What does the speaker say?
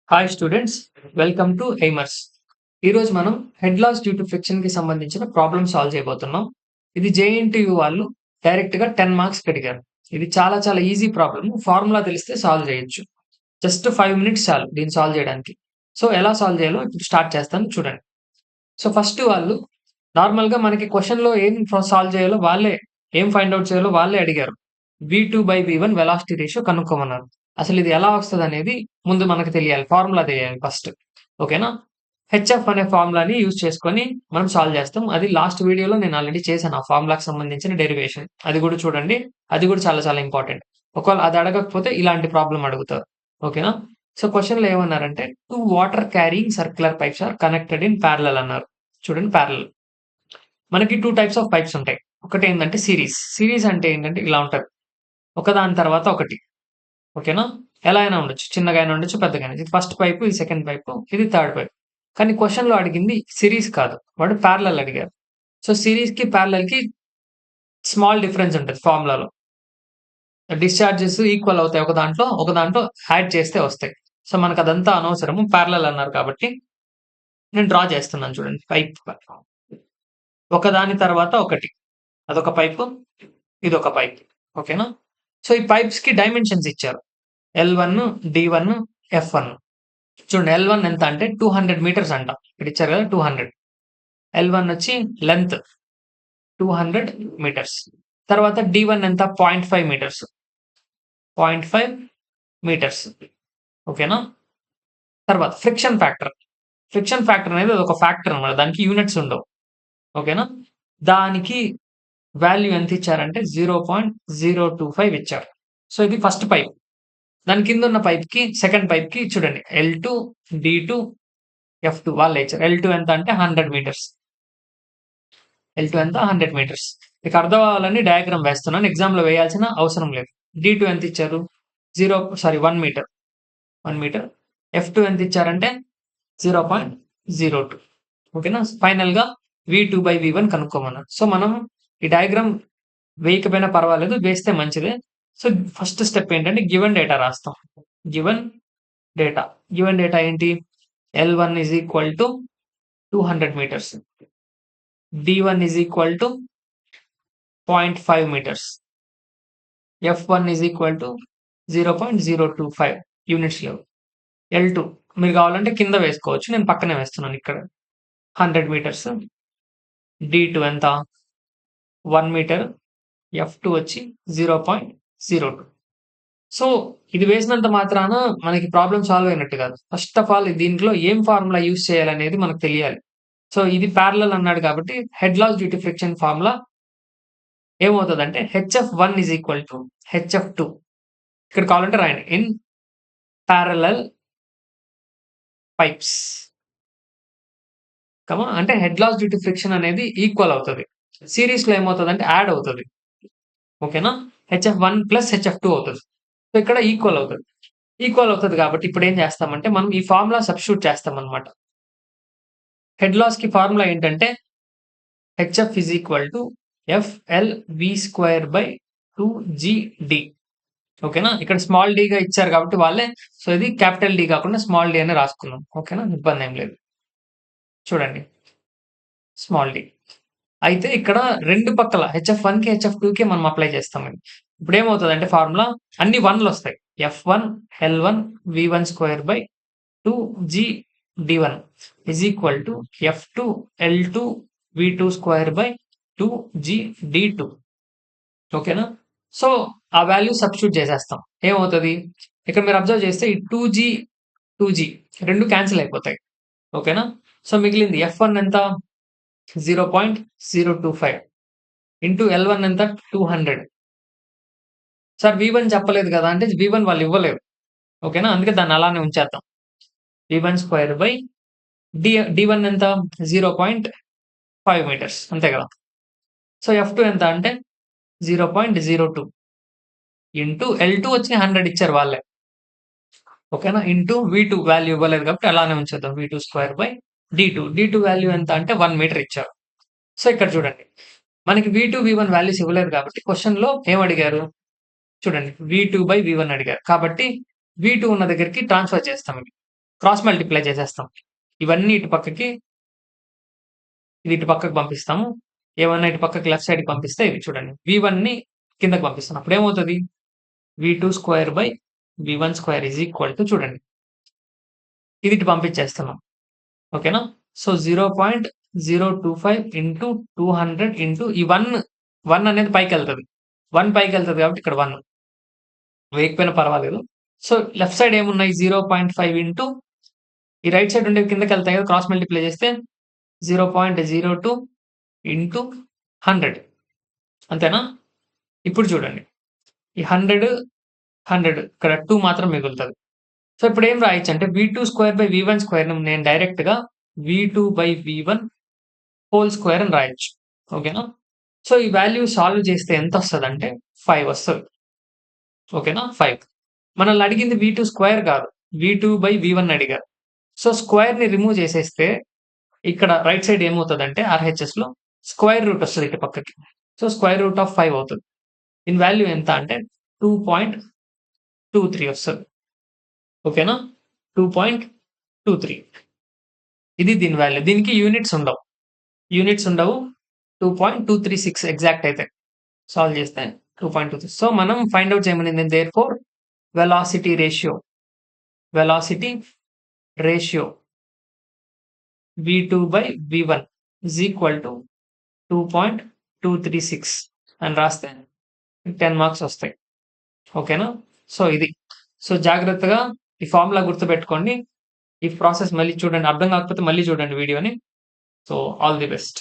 Hi students, welcome to Aimers. ఈరోజు మనం head loss due to friction కి సంబంధించిన ప్రాబ్లమ్ సాల్వ్ చేయబోతున్నాం. ఇది జేఎన్టీయూ వాళ్ళు డైరెక్ట్ గా 10 మార్క్స్ అడిగారు. ఇది చాలా చాలా ఈజీ ప్రాబ్లమ్. ఫార్ములా తెలిస్తే సాల్వ్ చేయొచ్చు. జస్ట్ 5 మినిట్స్ చాలు దీన్ని సాల్వ్ చేయడానికి. సో ఎలా సాల్వ్ చేయాలో ఇప్పుడు స్టార్ట్ చేస్తాను చూడండి. సో ఫస్ట్ వాళ్ళు నార్మల్‌గా మనకి క్వెషన్‌లో ఏం సాల్వ్ చేయాలో వాళ్ళే, ఏం ఫైండ్ ఔట్ చేయాలో వాళ్ళే అడిగారు. V2/V1 velocity ratio కనుక్కోమన్నారు. అసలు ఇది ఎలా వస్తదనేది ముందు మనకు తెలియాలి. ఫార్ములా తెలియాలి ఫస్ట్. ఓకేనా? హెచ్ఎఫ్ అనే ఫార్ములాని యూజ్ చేసుకొని మనం సాల్వ్ చేస్తాం. అది లాస్ట్ వీడియోలో నేను ఆల్రెడీ చేశాను. ఆ ఫార్ములాకి సంబంధించిన డెరివేషన్. అది కూడా చూడండి. అది కూడా చాలా చాలా ఇంపార్టెంట్. ఒకవేళ అది అడగకపోతే ఇలాంటి ప్రాబ్లమ్ అడుగుతారు. ఓకేనా? సో క్వెషన్‌లో ఏమన్నారంటే 2 water carrying circular pipes are connected in parallel అన్నారు. చూడండి పారలెల్. మనకి 2 టైప్స్ ఆఫ్ పైప్స్ ఉంటాయి. ఒకటేంటంటే సిరీస్. సిరీస్ అంటే ఏంటంటే ఇలా ఉంటది. ఒకదాని తర్వాత ఒకటి. ఓకేనా? ఎలా అయినా ఉండొచ్చు. చిన్నగా అయినా ఉండొచ్చు, పెద్దగా అయినా. ఇది ఫస్ట్ పైపు, ఇది సెకండ్ పైపు, ఇది థర్డ్ పైప్. కానీ క్వెషన్‌లో అడిగింది సిరీస్ కాదు. వాడు పారలెల్ అడిగారు. సో సిరీస్‌కి, పారలెల్‌కి స్మాల్ డిఫరెన్స్ ఉంటది ఫార్ములాలో. డిశ్చార్జెస్ ఈక్వల్ అవుతాయి ఒక దాంట్లో యాడ్ చేస్తే వస్తాయి. సో మనకదంతా అనవసరము. పారలెల్ అన్నారు కాబట్టి నేను డ్రా చేస్తున్నాను చూడండి. పైప్ ఒకదాని తర్వాత ఒకటి. అదొక పైపు, ఇదొక పైప్. ఓకేనా? సో ఈ పైప్స్‌కి డైమెన్షన్స్ ఇచ్చారు. L1, D1, F1. చూడండి L1 ఎంత అంటే 200 మీటర్స్ అంట. ఇక్కడ ఇచ్చారు కదా 200. L1 వచ్చి లెంత్ 200 మీటర్స్. తర్వాత D1 ఎంత 0.5 మీటర్స్. 0.5 మీటర్స్. ఓకేనా? తర్వాత ఫ్రిక్షన్ ఫ్యాక్టర్. ఫ్రిక్షన్ ఫ్యాక్టర్ అనేది అదొక ఫ్యాక్టర్ అన్నమాట. దానికి యూనిట్స్ ఉండవు. ఓకేనా? దానికి వాల్యూ ఎంత ఇచ్చారంటే 0.025 ఇచ్చారు. సో ఇది ఫస్ట్ పైప్. దాని కింద ఉన్న పైప్‌కి, సెకండ్ పైప్‌కి చూడండి L2, D2, F2 వాళ్ళే ఇచ్చారు. L2 ఎంత అంటే 100 మీటర్స్. L2 ఎంత 100 మీటర్స్. మీకు అర్థం అవ్వాలని డయాగ్రామ్ వేస్తున్నాను. ఎగ్జామ్‌లో వేయాల్సిన అవసరం లేదు. D2 ఎంత ఇచ్చారు? 1 మీటర్. 1 మీటర్. F2 ఎంత ఇచ్చారంటే 0.02. ఓకేనా? ఫైనల్‌గా V2/V1 కనుక్కోమన్నారు. సో మనం ఈ డయాగ్రామ్ వేయకపోయినా పర్వాలేదు. వేస్తే మంచిదే. సో ఫస్ట్ స్టెప్ ఏంటంటే గివెన్ డేటా రాస్తాం. Given data. గివెన్ డేటా ఏంటి? L1 is equal to 200 metres. D1 is equal to 0.5 meters. F1 is equal to 0.025 units లేవు. L2 మీరు కావాలంటే కింద వేసుకోవచ్చు. నేను పక్కనే వేస్తున్నాను ఇక్కడ. 100 మీటర్స్. D2 ఎంత? 1 మీటర్. F2 వచ్చి 0.02. సో ఇది వేసినంత మాత్రాన మనకి ప్రాబ్లమ్ సాల్వ్ అయినట్టు కాదు. ఫస్ట్ ఆఫ్ ఆల్ దీంట్లో ఏం ఫార్ములా యూజ్ చేయాలనేది మనకు తెలియాలి. సో ఇది పారలెల్ అన్నాడు కాబట్టి head loss due to friction formula ఏమవుతదంటే HF1 is equal to HF2. ఇక్కడ కావాలంటే రాయండి. In parallel pipes. అంటే head loss due to friction అనేది ఈక్వల్ అవుతది. సిరీస్‌లో ఏమవుతదంటే యాడ్ అవుతది. ఓకేనా? HF1 ప్లస్ HF2 అవుతది. సో ఇక్కడ ఈక్వల్ అవుతది. ఈక్వల్ అవుతది కాబట్టి ఇప్పుడు ఏం చేస్తామంటే మనం ఈ ఫార్ములా సబ్స్టిట్యూట్ చేస్తామన్నమాట. హెడ్ లాస్‌కి ఫార్ములా ఏంటంటే HF is equal to FLV²/2GD. ఓకేనా? ఇక్కడ స్మాల్ డీగా ఇచ్చారు కాబట్టి వాళ్ళే సో ఇది క్యాపిటల్ డి కాకుండా స్మాల్ డి అని రాసుకున్నాం. ఓకేనా? ఇబ్బందేం లేదు. చూడండి. Small d. అయితే ఇక్కడ రెండు పక్కల హెచ్ఎఫ్1కి, హెచ్ఎఫ్2కి మనం అప్లై చేస్తామండి. ఇప్పుడేమవుతదంటే ఫార్ములా అన్ని 1లొస్తాయి. F1 L1 V1²/2GD1 is equal to F2 L2 V2²/2GD2. ఓకేనా? సో ఆ వాల్యూ సబ్స్టిట్యూట్ చేసేస్తాం. ఏమవుతది? ఇక్కడ మీరు అబ్జర్వ్ చేస్తే ఈ 2G రెండు క్యాన్సిల్ అయిపోతాయి. ఓకేనా? సో మిగిలింది F1 ఎంత? 0.025 ఇంటూ L1 ఎంత? 200. సార్ V1 చెప్పలేదు కదా అంటే V1 వాళ్ళు ఇవ్వలేదు. ఓకేనా? అందుకే దాన్ని అలానే ఉంచేద్దాం. V1² D1 ఎంత? 0.5 మీటర్స్ అంతే కదా? సో F2 ఎంత అంటే 0.02 ఇంటూ L2 వచ్చి 100 ఇచ్చారు వాళ్ళే. ఓకేనా? ఇంటూ V2 వాల్యూ ఇవ్వలేదు కాబట్టి అలానే ఉంచేద్దాం. V2² D2 వాల్యూ ఎంత అంటే 1 మీటర్ ఇచ్చారు. సో ఇక్కడ చూడండి. మనకి V2, V1 వాల్యూస్ ఇవ్వలేదు కాబట్టి క్వెషన్‌లో ఏమడిగారు? చూడండి V2/V1 అడిగారు. కాబట్టి V2 ఉన్న దగ్గరికి ట్రాన్స్‌ఫర్ చేస్తాం ఇది. క్రాస్ మల్టిప్లై చేసేస్తాం. ఇవన్నీ ఇటు పక్కకి ఇది ఇటు పక్కకు పంపిస్తాము. ఏమన్నా ఇటు పక్కకి లెఫ్ట్ సైడ్‌కి పంపిస్తే ఇది చూడండి. V1ని కిందకి పంపిస్తాను. అప్పుడేమవుతది? V2 square by V1 square is equal to చూడండి. ఇది ఇటు పంపించేస్తున్నాం. ఓకేనా? సో, 0.025 ఇంటూ 200 ఇంటూ ఈ 1 అనేది పైకెళ్తది. 1 పైకెళ్తది కాబట్టి ఇక్కడ 1 వేయకపోయినా పర్వాలేదు. సో, లెఫ్ట్ సైడ్ ఏమున్నాయి? 0.5 ఇంటూ ఈ రైట్ సైడ్ ఉండేవి కిందకెళ్తాయి కదా! క్రాస్ మల్టిప్లై చేస్తే 0.02 ఇంటూ 100 అంతేనా? ఇప్పుడు చూడండి. ఈ 100, 100 ఇక్కడ 2 మాత్రం మిగులుతది. సో, ఇప్పుడేం రాయొచ్చంటే V2 స్క్వేర్ బై V1 స్క్వేర్‌ని నేను డైరెక్ట్‌గా V2 by V1 whole square అని రాయొచ్చు. ఓకేనా? సో, ఈ వాల్యూ సాల్వ్ చేస్తే ఎంతొస్తదంటే 5 వస్తది. ఓకేనా? 5. మనల్ని అడిగింది V2 స్క్వేర్ కాదు. V2 బై V1 అడిగారు. సో, స్క్వేర్‌ని రిమూవ్ చేసేస్తే ఇక్కడ రైట్ సైడ్ ఏమవుతదంటే RHS‌లో స్క్వేర్ రూట్ వస్తది ఇటు పక్కకి. సో, స్క్వేర్ రూట్ ఆఫ్ 5 అవుతది. దీని వాల్యూ ఎంత అంటే 2.23 వస్తది. ఓకేనా? 2.23 ఇది దీని వాల్యూ. దీనికి యూనిట్స్ ఉండవు. 2.236 ఎగ్జాక్ట్ అయితే. సాల్వ్ చేస్తే 2.23. సో, మనం ఫైండ్ ఔట్ చేయమనింది therefore velocity ratio V2 by V1 is equal to 2.236 అని రాస్తే 10 మార్క్స్ వస్తాయి. ఓకేనా? సో, ఇది. సో, జాగ్రత్తగా ఈ ఫార్ములా గుర్తుపెట్టుకోండి. ఈ ప్రాసెస్ మళ్ళీ చూడండి. అర్థం కాకపోతే మళ్ళీ చూడండి వీడియోని. So, all the best.